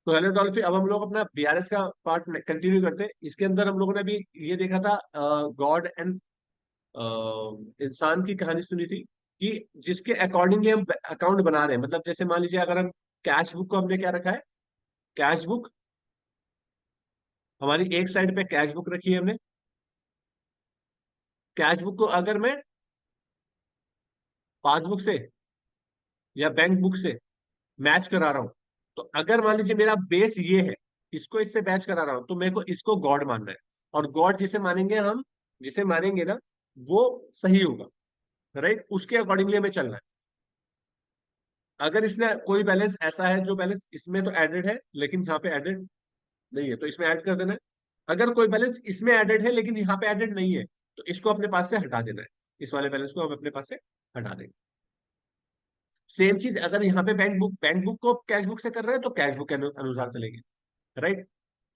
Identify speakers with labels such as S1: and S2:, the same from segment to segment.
S1: तो हेलो डॉल्फी, अब हम लोग अपना बीआरएस का पार्ट कंटिन्यू करते हैं। इसके अंदर हम लोगों ने अभी ये देखा था, गॉड एंड इंसान की कहानी सुनी थी कि जिसके अकॉर्डिंगली हम अकाउंट बना रहे हैं। मतलब जैसे मान लीजिए, अगर हम कैश बुक को हमने क्या रखा है, कैश बुक हमारी एक साइड पे कैश बुक रखी है हमने। कैश बुक को अगर मैं पासबुक से या बैंक बुक से मैच करा रहा हूं, तो अगर मान लीजिए मेरा बेस ये है, इसको इससे मैच करा रहा हूं, तो मेरे को इसको गॉड मानना है। और गॉड जिसे मानेंगे हम, जिसे मानेंगे ना, वो सही होगा। राइट, उसके अकॉर्डिंगली हमें चलना है। अगर इसने कोई बैलेंस ऐसा है जो बैलेंस इसमें तो एडेड है लेकिन यहाँ पे एडेड नहीं है, तो इसमें ऐड कर देना है। अगर कोई बैलेंस इसमें एडेड है लेकिन यहाँ पे एडेड नहीं है, तो इसको अपने पास से हटा देना है। इस वाले बैलेंस को हम अपने पास से हटा देंगे। सेम चीज अगर यहाँ पे बैंक बुक को कैश बुक से कर रहे हैं, तो कैश बुक के अनुसार चलेंगे। राइट।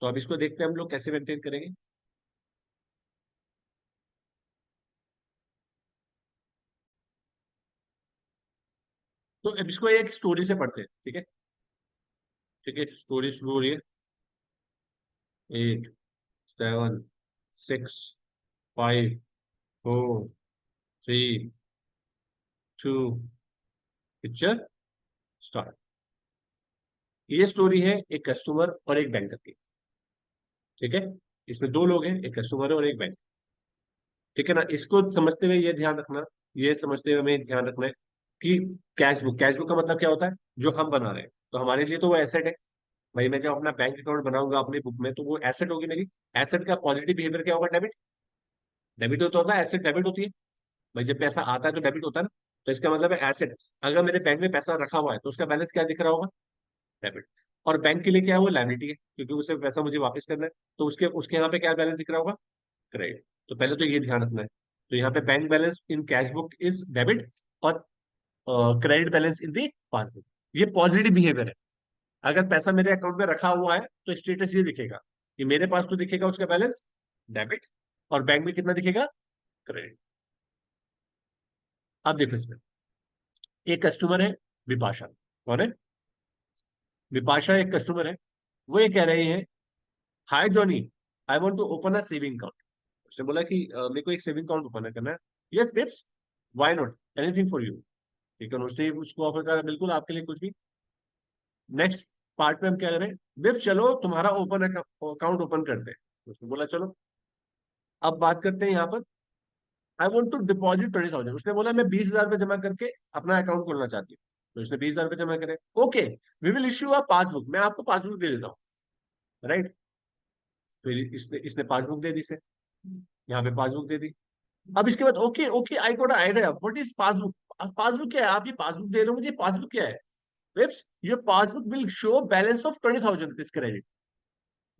S1: तो अब इसको देखते हैं हम लोग कैसे मेंटेन करेंगे। तो अब इसको एक स्टोरी से पढ़ते हैं, ठीक है। ठीक है, स्टोरी शुरू हो रही है। 8, 7, 6, 5, 4, 3, 2, पिक्चर स्टार्ट। ये स्टोरी है एक कस्टमर और एक बैंकर की। ठीक है, इसमें दो लोग हैं, एक कस्टमर है और एक बैंक। ठीक है ना। इसको समझते हुए ये ध्यान रखना, ये समझते हुए हमें ध्यान रखना है कि कैश बुक का मतलब क्या होता है, जो हम बना रहे हैं। तो हमारे लिए तो वो एसेट है। भाई मैं जब अपना बैंक अकाउंट बनाऊंगा अपनी बुक में, तो वो एसेट होगी मेरी। एसेट का पॉजिटिव बिहेवियर क्या होगा? डेबिट। डेबिट तो होता है, एसेट डेबिट होती है। भाई जब पैसा आता है तो डेबिट होता है ना। तो इसका मतलब है एसेट। अगर मेरे बैंक में पैसा रखा हुआ है तो उसका बैलेंस क्या दिख रहा होगा? डेबिट। और बैंक के लिए क्या है? वो लायबिलिटी है, क्योंकि उसे पैसा मुझे वापस करना है। तो उसके उसके यहाँ पे क्या बैलेंस दिख रहा होगा? क्रेडिट। तो पहले तो ये ध्यान रखना है। तो यहाँ पे bank balance in cash book is debit, और credit balance in the passbook. ये पॉजिटिव बिहेवियर है। अगर पैसा मेरे अकाउंट में रखा हुआ है तो स्टेटस ये दिखेगा कि मेरे पास तो दिखेगा उसका बैलेंस डेबिट, और बैंक में कितना दिखेगा? क्रेडिट। अब देखो इसमें एक कस्टमर है, विपाशा। कौन है? विपाशा एक कस्टमर है। वो ये कह रहे हैं, hi Johnny, I want to open a saving account. उसने बोला कि मेरे को एक सेविंग अकाउंट ओपन करना है। Yes Bips, why not, anything for you. ठीक है, उसने उसको ऑफर करा, बिल्कुल आपके लिए कुछ भी। नेक्स्ट पार्ट में हम क्या करें, बिप्स चलो तुम्हारा ओपन अकाउंट ओपन करते हैं। उसने बोला चलो। अब बात करते हैं यहाँ पर, आई वॉन्ट टू डिपॉजिट 20,000। उसने बोला मैं 20,000 रुपये जमा करके अपना अकाउंट खोलना चाहती हूँ। तो उसने 20,000 रुपये जमा करे। Okay, we will issue a passbook, मैं आपको पासबुक दे देता हूँ। राइट। तो इसने इसने पासबुक दे दी से, यहाँ पे पासबुक दे दी। अब इसके बाद okay okay, I got idea, what is passbook. Passbook क्या है? आप ये पासबुक दे रहे हो मुझे, पासबुक क्या है? विप्स, your passbook will show balance of 20,000 rupees credit.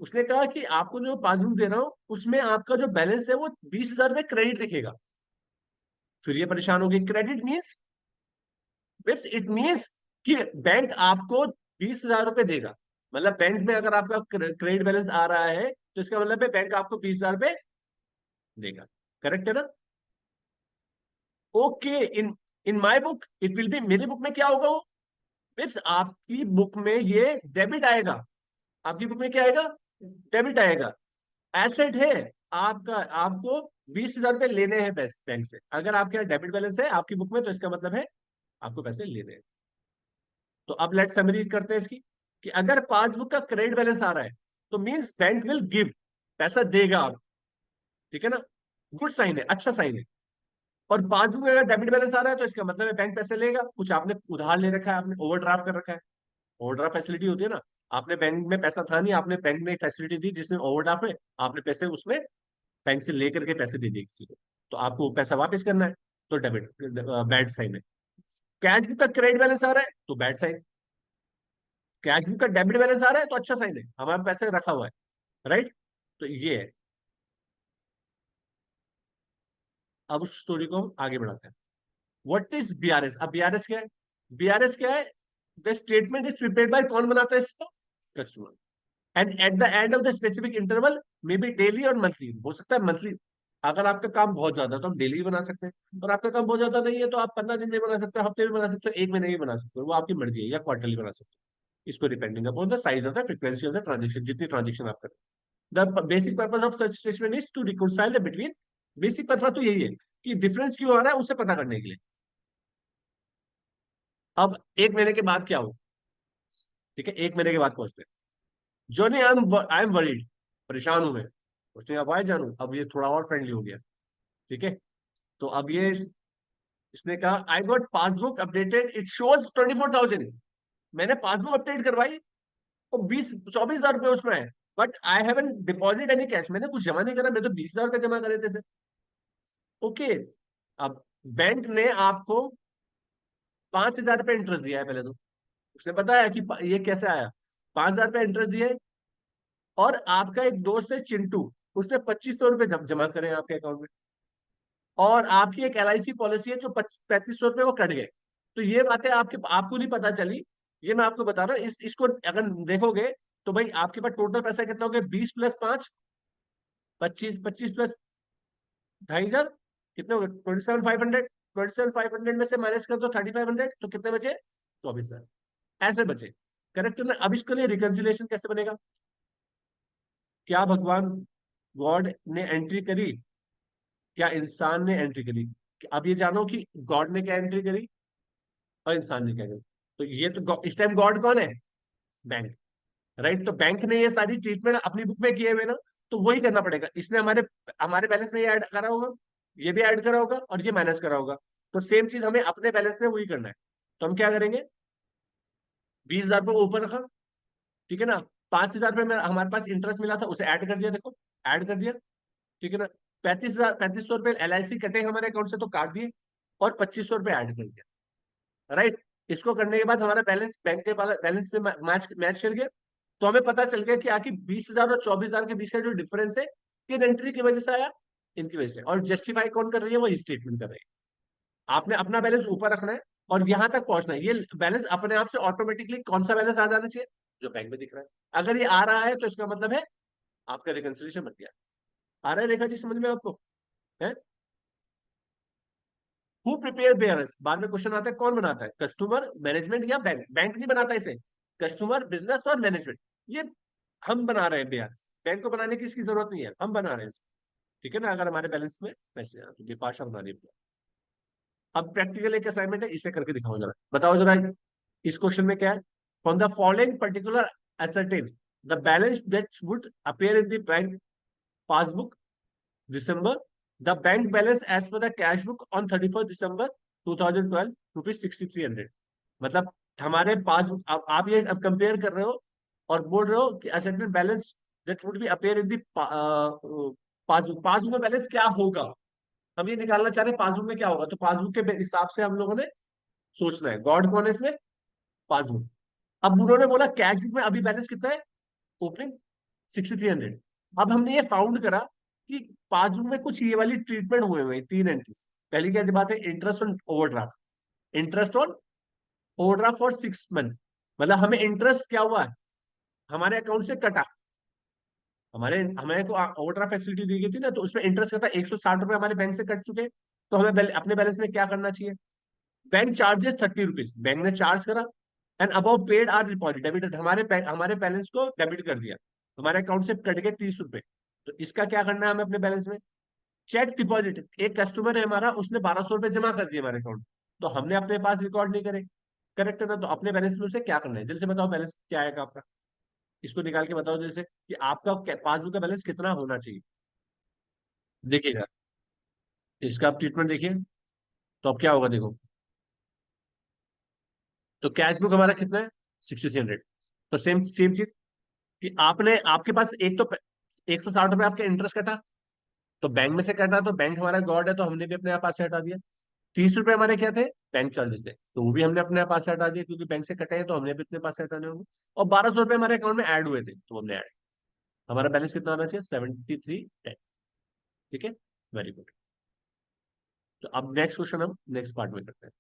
S1: उसने कहा कि आपको जो पासबुक दे रहा हूँ उसमें आपका जो बैलेंस है वो 20,000 रुपये क्रेडिट दिखेगा। फिर ये परेशान हो गई, credit means? Chips, it means कि बैंक आपको 20,000 रुपये देगा। मतलब बैंक में अगर आपका क्रेडिट बैलेंस आ रहा है, तो इसका मतलब है बैंक आपको 20,000 रुपये देगा। करेक्ट है ना? Okay, in in my book it will be, मेरी बुक में क्या होगा वो? विप्स, आपकी बुक में ये डेबिट आएगा। आपकी बुक में क्या आएगा? डेबिट आएगा। एसेट है आपका, आपको 20,000 रुपये लेने हैं बैंक से। अगर आपके यहाँ डेबिट बैलेंस है आपकी बुक में, तो इसका मतलब है आपको पैसे लेने हैं। तो अब लेट समरी करते हैं इसकी, कि अगर पासबुक का क्रेडिट बैलेंस आ रहा है, तो मींस बैंक विल गिव, पैसा देगा आप। ठीक है ना? गुड साइन है, अच्छा साइन है। और पासबुक में अगर डेबिट बैलेंस आ रहा है, तो इसका मतलब है बैंक पैसे लेगा। कुछ आपने उधार ले रखा है, आपने ओवरड्राफ्ट कर रखा है। ओवरड्राफ्ट फैसिलिटी होती है ना। आपने बैंक में पैसा था नहीं, आपने बैंक में फैसिलिटी दी जिसमें ओवरड्राफ्ट में आपने पैसे उसमें बैंक से लेकर के पैसे दे दिए किसी को, तो आपको वो पैसा वापस करना है। तो डेबिट, बैड साइन है। कैश बुक का क्रेडिट बैलेंस आ रहा है तो बैड साइन। कैश बुक का डेबिट बैलेंस आ रहा है तो अच्छा साइन है, हमारे पैसे रखा हुआ है। राइट। तो ये है। अब उस स्टोरी को हम आगे बढ़ाते हैं। What is BRS? अब बीआरएस क्या है? बीआरएस क्या है? The statement is prepared by, कौन बनाता है इसको? Customer. And at the end of the specific interval, may be daily और मंथली, हो सकता है मंथली। अगर आपका काम बहुत ज्यादा है तो हम डेली भी बना सकते हैं, और आपका काम बहुत ज्यादा नहीं है तो आप 15 दिन में बना सकते हो, हफ्ते में बना सकते हो, एक महीने में बना सकते हो, वो आपकी मर्जी है, या क्वार्टरली बना सकते हो। इसको depending upon the size of the frequency of the transaction, जितनी ट्रांजेक्शन आप करें। The basic purpose of such statement is to reconcile between, basic purpose तो यही है कि डिफरेंस क्यों आ रहा है उसे पता करने के लिए। अब एक महीने के बाद क्या हो, ठीक है, एक महीने के बाद पहुंचते हैं। जॉनी आई एम वरीड, परेशान हूं मैं। उसने कहा वाई जानू, अब ये थोड़ा और फ्रेंडली हो गया, ठीक है। तो अब ये इसने कहा I got passbook updated it shows 24,000। मैंने पासबुक अपडेट करवाई और 24,000 रुपये उसमें है, but I haven't deposit any cash, मैंने कुछ जमा नहीं करा, मैं तो 20,000 रुपये जमा करे थे। ओके, अब बैंक ने आपको 5,000 रुपये इंटरेस्ट दिया है पहले तो। उसने बताया कि ये कैसे आया, 5,000 रुपये इंटरेस्ट दिया है। और आपका एक दोस्त है चिंटू, उसने 2,500 रुपये जमा करे हैं आपके अकाउंट में। और आपकी एक LIC पॉलिसी है जो 3,500 रुपये वो कट गए। तो ये बातें आपको नहीं पता चली, ये मैं आपको बता रहा हूँ। इसको अगर देखोगे तो भाई आपके पास टोटल पैसा कितना हो गया, 20 + 5, 25, 25 प्लस 2,500, कितने हो गए, 27,500। 27,500 में से माइनस कर दो 3,500, तो कितने बचे, 24,000 ऐसे बचे। करेक्ट ना। अब इसके लिए रिकंसिलेशन कैसे बनेगा, क्या भगवान गॉड ने एंट्री करी, क्या इंसान ने एंट्री करी। अब ये जानो कि गॉड ने क्या एंट्री करी और इंसान ने क्या करी। तो ये तो इस टाइम गॉड कौन है, बैंक, राइट। तो बैंक ने ये सारी ट्रीटमेंट अपनी बुक में किए हुए ना, तो वही करना पड़ेगा। इसने हमारे हमारे बैलेंस में ये ऐड करा होगा, ये भी ऐड करा होगा और ये माइनस करा होगा। तो सेम चीज हमें अपने बैलेंस में वही करना है। तो हम क्या करेंगे, 20,000 रुपये ऊपर रखा, ठीक है ना। 5,000 रुपये में हमारे पास इंटरेस्ट मिला था, उसे ऐड कर दिया, देखो ऐड कर दिया, ठीक है ना। 35,000 3500 रुपये LIC कटे हमारे अकाउंट से तो काट दिए, और 2,500 रुपये ऐड कर दिया, राइट। इसको करने के बाद हमारा बैलेंस बैंक के बैलेंस से मैच मैच कर गया। तो हमें पता चल गया कि आखिर 20,000 और 24,000 के बीच का जो डिफरेंस है, किन एंट्री की वजह से आया, इनकी वजह से। और जस्टिफाई कौन कर रही है, वो स्टेटमेंट कर रही है। आपने अपना बैलेंस ऊपर रखना है और यहां तक पहुंचना है। ये बैलेंस अपने आप से ऑटोमेटिकली कौन सा बैलेंस आ जाना चाहिए, जो बैंक में दिख रहा है। अगर ये आ रहा है तो इसका मतलब है आपका रिकंसिलिएशन बन गया। आ रहा है रेखा जी समझ में आपको, है। हु प्रिपेयर बेयरर्स, बाद में क्वेश्चन आता है कौन बनाता है, कस्टमर, मैनेजमेंट या बैंक। बैंक नहीं बनाता इसे, कस्टमर, बिजनेस और मैनेजमेंट, ये हम बना रहे हैं बेयरर्स। बैंक को बनाने की इसकी जरूरत नहीं है, हम बना रहे हैं इसे, ठीक है ना। अगर हमारे बैलेंस में पैसे हैं तो विपाशा बना रही है। अब प्रैक्टिकल एक असाइनमेंट है, इसे करके दिखाओ जरा, बताओ जरा इस क्वेश्चन में क्या है। From the following particular ascertain the balance that would appear in the bank passbook December, the bank balance as per the cash book on 31st December 2012 rupees 6,300। मतलब हमारे पासबुक, आप ये अब कंपेयर कर रहे हो और बोल रहे हो कि assessment balance that would be appear in the passbook, passbook में बैलेंस क्या होगा। हम ये निकालना चाह रहे हैं पासबुक में क्या होगा। तो पासबुक के हिसाब से हम लोगों ने सोचना है, गॉड कौन है इसमें, पासबुक। अब उन्होंने बोला कैश बुक में अभी बैलेंस कितना है, ओपनिंग 6,300। अब हमने ये फाउंड करा कि पासबुक में कुछ ये वाली ट्रीटमेंट हुए हुए हैं, 3 एंट्रीज। पहली क्या बात है, interest on overdraft, interest on overdraft for 6 month. मतलब हमें इंटरेस्ट क्या हुआ है, हमारे अकाउंट से कटा। हमारे हमें को ओवरड्राफ्ट फैसिलिटी दी गई थी ना, तो उसमें इंटरेस्ट कटा, 160 रुपए हमारे बैंक से कट चुके हैं। तो हमें अपने बैलेंस में क्या करना चाहिए, बैंक चार्जेस 30 रुपीज, बैंक ने चार्ज करा। And above paid are deposit debited, हमारे बैलेंस को डेबिट कर दिया, हमारे अकाउंट से कट गए 30 रुपए। तो इसका क्या करना है हमें अपने बैलेंस में, चेक डिपॉजिट। एक कस्टमर है हमारा, उसने 1,200 रुपए जमा कर दिए हमारे अकाउंट, तो हमने अपने पास रिकॉर्ड नहीं करे, करेक्ट है ना। तो अपने बैलेंस में उसे क्या करना है, जल्दी से बताओ बैलेंस क्या आएगा आपका। इसको निकाल के बताओ जैसे कि आपका पासबुक का बैलेंस कितना होना चाहिए। देखिएगा, इसका आप ट्रीटमेंट देखिए, तो अब क्या होगा देखो। तो कैश बुक हमारा कितना है, 6,300। तो सेम सेम चीज कि आपने, आपके पास एक तो 160 रुपए आपके इंटरेस्ट कटा, तो बैंक में से कटा, तो बैंक हमारा गॉड है, तो हमने भी अपने पास से हटा दिया। 30 रुपए हमारे क्या थे, बैंक चार्जेस थे, तो वो भी हमने अपने पास से हटा दिया, क्योंकि बैंक से कटे हैं तो हमने भी अपने पास से हटाने होंगे। और 1,200 रुपए हमारे अकाउंट में ऐड हुए थे, तो हमने ऐड, हमारा बैलेंस कितना होना चाहिए, 7310। ठीक है, वेरी गुड। तो अब नेक्स्ट क्वेश्चन हम नेक्स्ट पार्ट में करते हैं।